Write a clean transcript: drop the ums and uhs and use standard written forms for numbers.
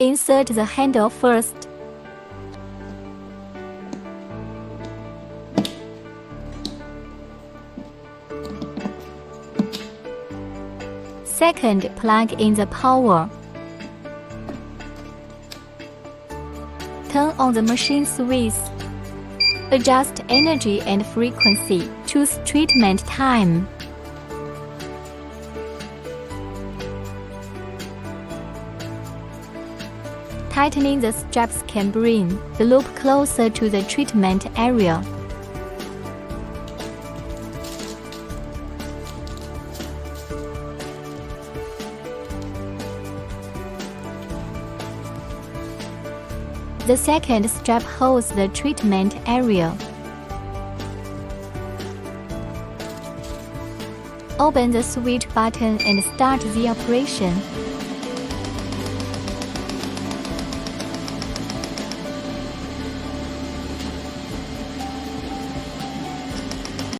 Insert the handle first. Second, plug in the power. Turn on the machine switch. Adjust energy and frequency. Choose treatment time. Tightening the straps can bring the loop closer to the treatment area. The second strap holds the treatment area. Open the switch button and start the operation.